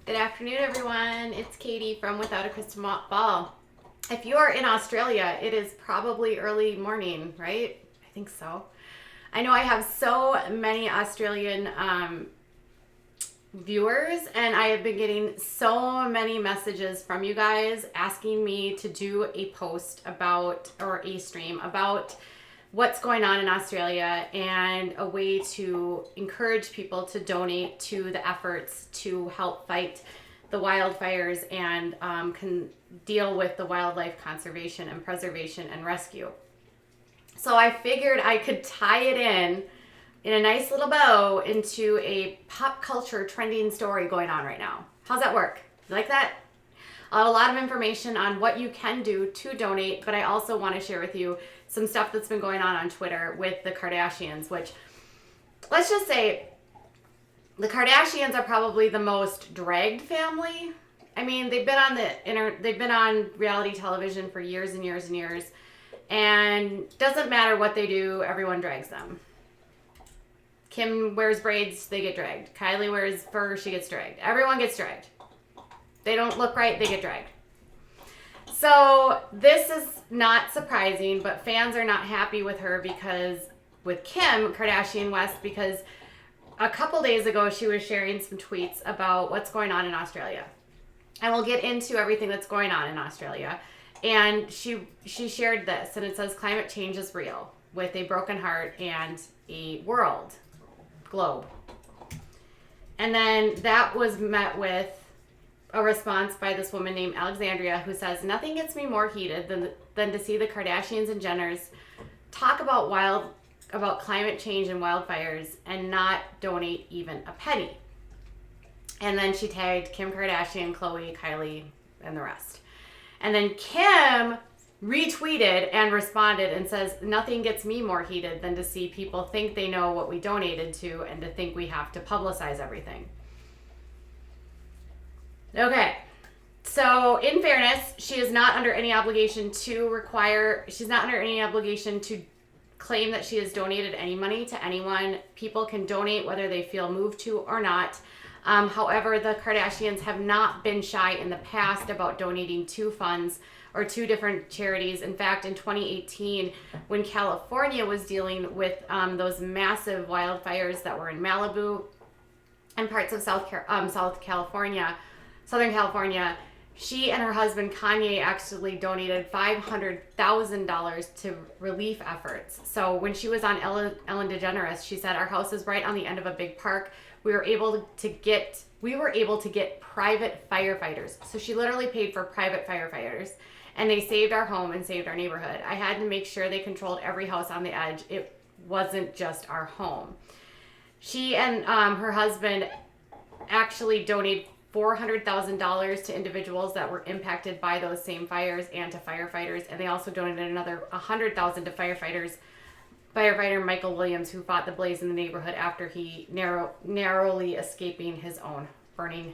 Good afternoon, everyone. It's Katie from Without a Crystal Ball. If you're in Australia, it is probably early morning, right? I think so. I know I have so many Australian viewers, and I have been getting so many messages from you guys asking me to do a post about, or a stream about, what's going on in Australia and a way to encourage people to donate to the efforts to help fight the wildfires and can deal with the wildlife conservation and preservation and rescue. So I figured I could tie it in a nice little bow into a pop culture trending story going on right now. How's that work? You like that? A lot of information on what you can do to donate, but I also want to share with you some stuff that's been going on Twitter with the Kardashians, which, let's just say, the Kardashians are probably the most dragged family. I mean, they've been on reality television for years and years and years, and doesn't matter what they do, everyone drags them. Kim wears braids, they get dragged. Kylie wears fur, she gets dragged. Everyone gets dragged. They don't look right, they get dragged. So this is not surprising, but fans are not happy with her with Kim Kardashian West, because a couple days ago she was sharing some tweets about what's going on in Australia. And we'll get into everything that's going on in Australia. And she shared this, and it says, climate change is real, with a broken heart and a globe. And then that was met with a response by this woman named Alexandria, who says, nothing gets me more heated than to see the Kardashians and Jenners talk about climate change and wildfires and not donate even a penny. And then she tagged Kim Kardashian, Khloe, Kylie, and the rest. And then Kim retweeted and responded and says, nothing gets me more heated than to see people think they know what we donated to and to think we have to publicize everything. Okay, so in fairness, she is not under any obligation to claim that she has donated any money to anyone. People can donate whether they feel moved to or not. However, the Kardashians have not been shy in the past about donating to funds or to different charities. In fact, in 2018, when California was dealing with those massive wildfires that were in Malibu and parts of Southern California, she and her husband Kanye actually donated $500,000 to relief efforts. So when she was on Ellen DeGeneres, she said, our house is right on the end of a big park. We were able to get private firefighters. So she literally paid for private firefighters, and they saved our home and saved our neighborhood. I had to make sure they controlled every house on the edge. It wasn't just our home. She and her husband actually donated $400,000 to individuals that were impacted by those same fires and to firefighters, and they also donated another $100,000 to firefighter Michael Williams, who fought the blaze in the neighborhood after he narrowly escaping his own burning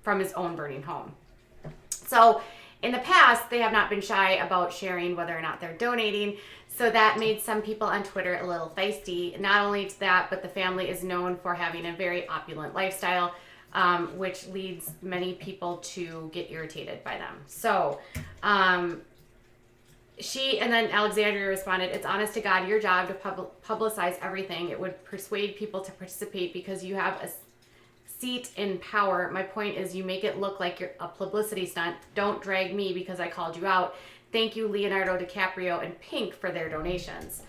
home. So in the past, they have not been shy about sharing whether or not they're donating. So that made some people on Twitter a little feisty. Not only that, but the family is known for having a very opulent lifestyle, which leads many people to get irritated by them. So and then Alexandria responded, it's honest to God your job to publicize everything. It would persuade people to participate because you have a seat in power. My point is you make it look like you're a publicity stunt. Don't drag me because I called you out. Thank you, Leonardo DiCaprio and Pink, for their donations.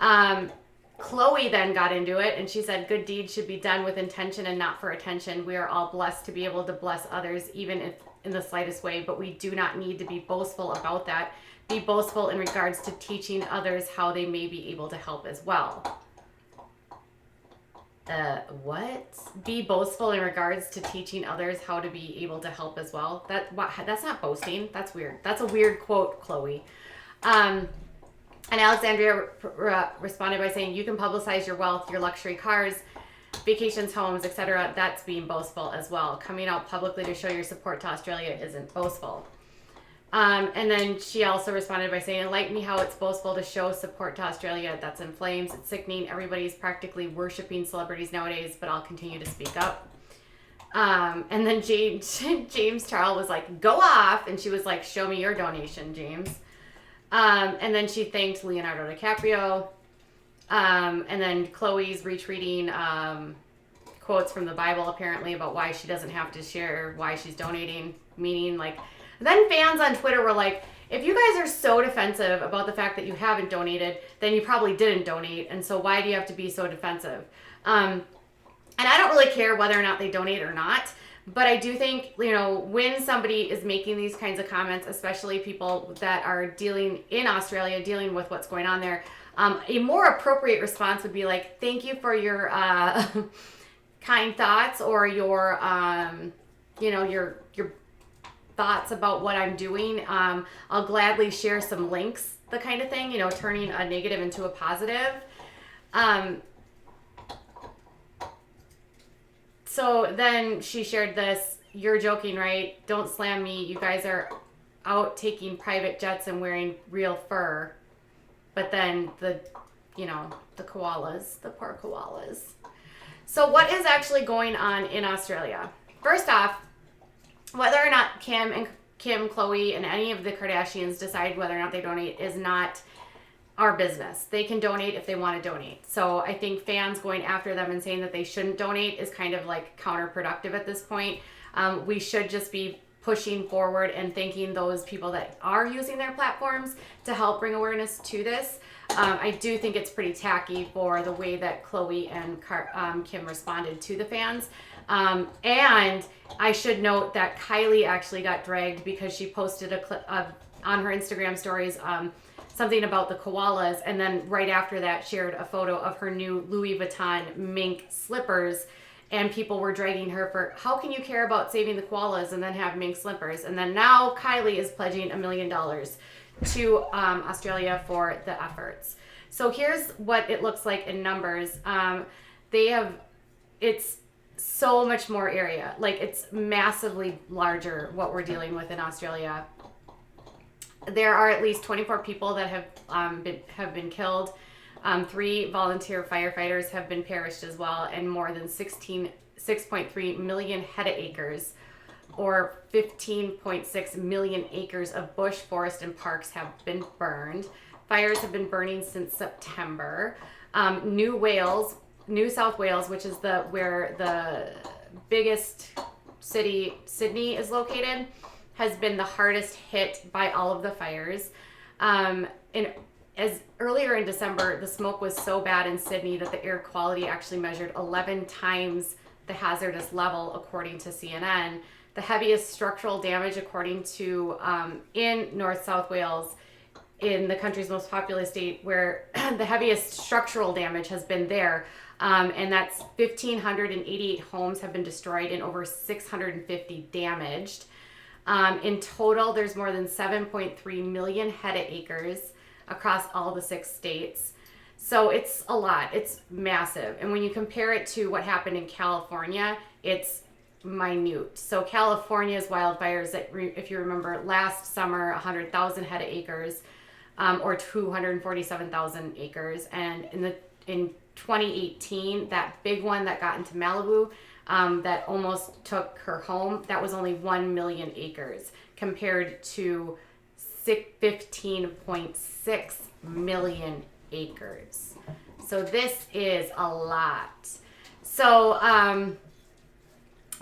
Khloe then got into it, and she said, good deeds should be done with intention and not for attention. We are all blessed to be able to bless others, even if in the slightest way, but we do not need to be boastful about that. Be boastful in regards to teaching others how they may be able to help as well. What? Be boastful in regards to teaching others how to be able to help as well? That's not boasting. That's weird. That's a weird quote, Khloe. And Alexandria responded by saying, you can publicize your wealth, your luxury cars, vacations, homes, etc. That's being boastful as well. Coming out publicly to show your support to Australia isn't boastful. And then she also responded by saying, enlighten me how it's boastful to show support to Australia. That's in flames. It's sickening. Everybody's practically worshiping celebrities nowadays, but I'll continue to speak up. And then James Charles was like, go off. And she was like, show me your donation, James. And then she thanked Leonardo DiCaprio. And then Chloe's retweeting quotes from the Bible, apparently, about why she doesn't have to share why she's donating. Meaning, like, then fans on Twitter were like, if you guys are so defensive about the fact that you haven't donated, then you probably didn't donate. And so why do you have to be so defensive? And I don't really care whether or not they donate or not. But I do think, you know, when somebody is making these kinds of comments, especially people that are dealing in Australia, dealing with what's going on there, a more appropriate response would be like, thank you for your kind thoughts, or your, you know, your thoughts about what I'm doing. I'll gladly share some links, the kind of thing, you know, turning a negative into a positive. So then she shared this, you're joking, right? Don't slam me. You guys are out taking private jets and wearing real fur. But then the koalas, the poor koalas. So what is actually going on in Australia? First off, whether or not Kim, Khloe, and any of the Kardashians decide whether or not they donate is not our business. They can donate if they want to donate. So I think fans going after them and saying that they shouldn't donate is kind of like counterproductive at this point. We should just be pushing forward and thanking those people that are using their platforms to help bring awareness to this. I do think it's pretty tacky for the way that Khloe and Kim responded to the fans. And I should note that Kylie actually got dragged because she posted a clip on her Instagram stories, something about the koalas, and then right after that shared a photo of her new Louis Vuitton mink slippers, and people were dragging her for, how can you care about saving the koalas and then have mink slippers? And then now Kylie is pledging $1 million to Australia for the efforts. So here's what it looks like in numbers. It's so much more area. Like, it's massively larger what we're dealing with in Australia. There are at least 24 people that have been killed. 3 volunteer firefighters have been perished as well, and more than 6.3 million hectares, or 15.6 million acres of bush, forest, and parks have been burned. Fires have been burning since September. New South Wales, which is where the biggest city, Sydney, is located, has been the hardest hit by all of the fires. As earlier in December, the smoke was so bad in Sydney that the air quality actually measured 11 times the hazardous level, according to CNN. The heaviest structural damage, according to in North South Wales, in the country's most populous state, where the heaviest structural damage has been there. And that's 1,588 homes have been destroyed and over 650 damaged. In total, there's more than 7.3 million hectares across all the 6 states. So it's a lot. It's massive. And when you compare it to what happened in California, it's minute. So California's wildfires, if you remember, last summer, 100,000 hectares, or 247,000 acres. And in 2018, that big one that got into Malibu, that almost took her home, that was only 1 million acres compared to 15.6 million acres. So this is a lot. So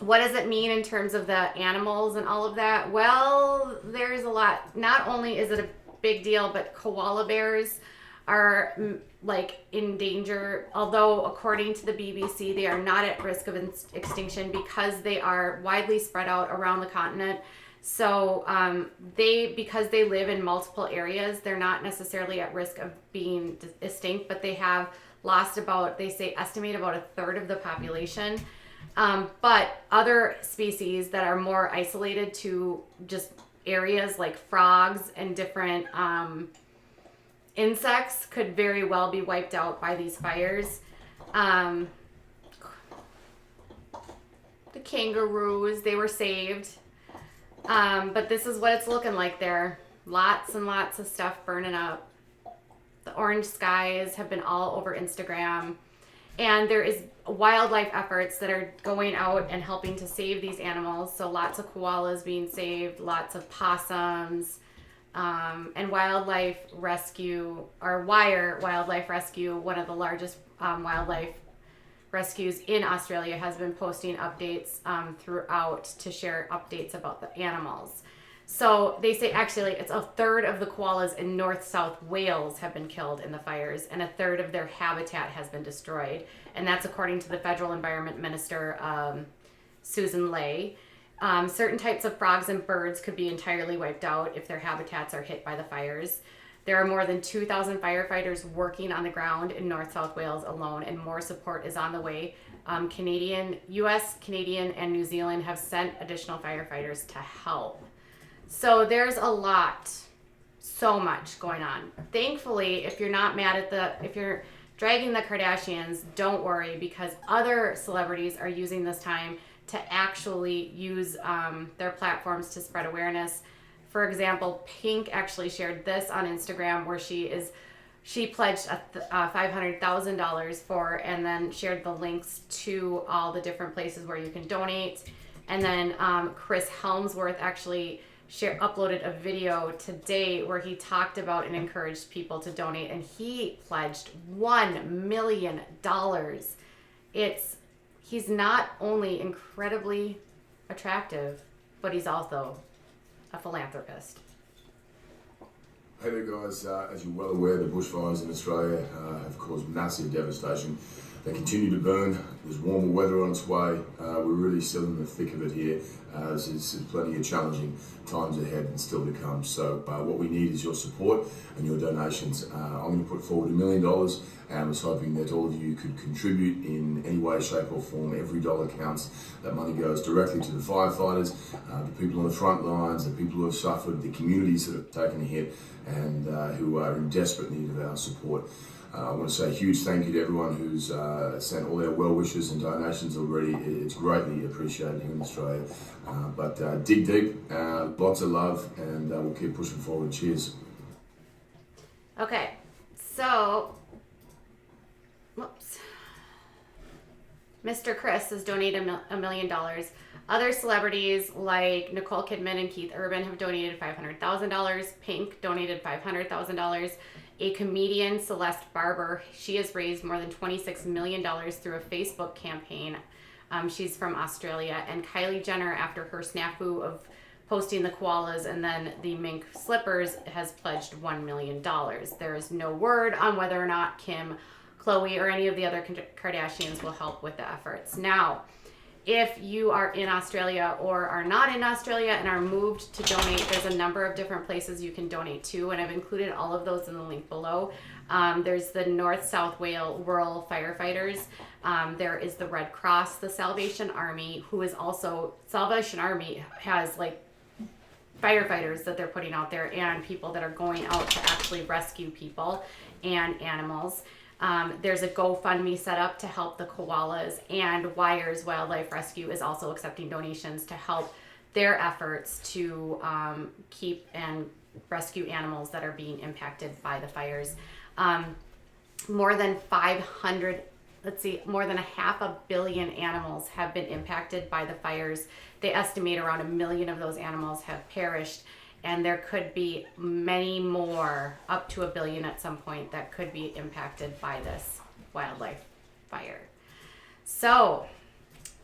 what does it mean in terms of the animals and all of that? Well, there's a lot. Not only is it a big deal, but koala bears are like in danger, although according to the BBC they are not at risk of extinction because they are widely spread out around the continent. So because they live in multiple areas, they're not necessarily at risk of being extinct, but they have lost estimate about 1/3 of the population. But other species that are more isolated to just areas like frogs and different insects could very well be wiped out by these fires. The kangaroos, they were saved. But this is what it's looking like there. Lots and lots of stuff burning up. The orange skies have been all over Instagram. And there is wildlife efforts that are going out and helping to save these animals. So lots of koalas being saved, lots of possums, and Wildlife Rescue, or Wire Wildlife Rescue, one of the largest wildlife rescues in Australia, has been posting updates throughout to share updates about the animals. So they say actually it's a third of the koalas in North-South Wales have been killed in the fires, and a third of their habitat has been destroyed. And that's according to the Federal Environment Minister, Susan Ley. Certain types of frogs and birds could be entirely wiped out if their habitats are hit by the fires. There are more than 2,000 firefighters working on the ground in North-South Wales alone, and more support is on the way. US, Canadian, and New Zealand have sent additional firefighters to help. So there's a lot, so much going on. Thankfully, if you're not mad at if you're dragging the Kardashians, don't worry, because other celebrities are using this time to actually use their platforms to spread awareness. For example, Pink actually shared this on Instagram where she pledged $500,000 for, and then shared the links to all the different places where you can donate. And then Chris Helmsworth actually uploaded a video today where he talked about and encouraged people to donate, and he pledged $1 million. He's not only incredibly attractive, but he's also a philanthropist. Hey there guys, as you're well aware, the bushfires in Australia have caused massive devastation. They continue to burn. There's warmer weather on its way. We're really still in the thick of it here. There's plenty of challenging times ahead and still to come. So what we need is your support and your donations. I'm going to put forward $1 million, and I was hoping that all of you could contribute in any way, shape or form. Every dollar counts. That money goes directly to the firefighters, the people on the front lines, the people who have suffered, the communities that have taken a hit, and who are in desperate need of our support. I want to say a huge thank you to everyone who's sent all their well wishes and donations already. It's greatly appreciated here in Australia. But dig deep, lots of love, and we'll keep pushing forward. Cheers. Okay, so, whoops. Mr. Chris has donated $1 million. Other celebrities like Nicole Kidman and Keith Urban have donated $500,000. Pink donated $500,000. A comedian, Celeste Barber, she has raised more than $26 million through a Facebook campaign. She's from Australia. And Kylie Jenner, after her snafu of posting the koalas and then the mink slippers, has pledged $1 million. There is no word on whether or not Kim, Khloe, or any of the other Kardashians will help with the efforts. Now, if you are in Australia or are not in Australia and are moved to donate, there's a number of different places you can donate to, and I've included all of those in the link below. There's the North-South Wales Rural Firefighters. There is the Red Cross, the Salvation Army, who is also, Salvation Army has like firefighters that they're putting out there and people that are going out to actually rescue people and animals. There's a GoFundMe set up to help the koalas, and Wire's Wildlife Rescue is also accepting donations to help their efforts to keep and rescue animals that are being impacted by the fires. More than 500, more than 500 million animals have been impacted by the fires. They estimate around 1 million of those animals have perished. And there could be many more, up to 1 billion at some point, that could be impacted by this wildlife fire. So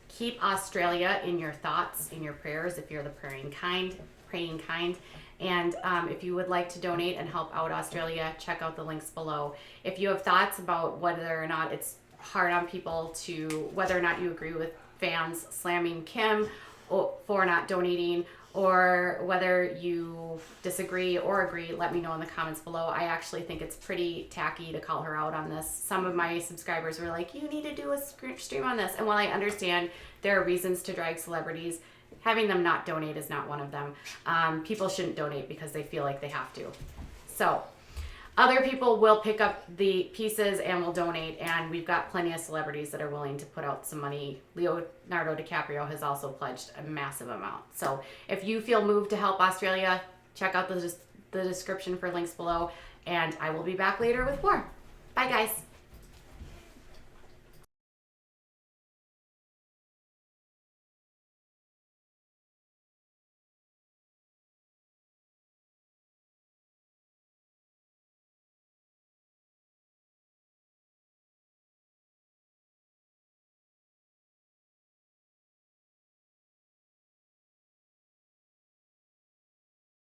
keep Australia in your thoughts, in your prayers, if you're the praying kind. And if you would like to donate and help out Australia, check out the links below. If you have thoughts about whether or not it's hard on people to, whether or not you agree with fans slamming Kim for not donating, or whether you disagree or agree, let me know in the comments below. I actually think it's pretty tacky to call her out on this. Some of my subscribers were like, you need to do a stream on this. And while I understand there are reasons to drag celebrities, having them not donate is not one of them. People shouldn't donate because they feel like they have to. So other people will pick up the pieces and will donate, and we've got plenty of celebrities that are willing to put out some money. Leonardo DiCaprio has also pledged a massive amount. So if you feel moved to help Australia, check out the description for links below, and I will be back later with more. Bye, guys.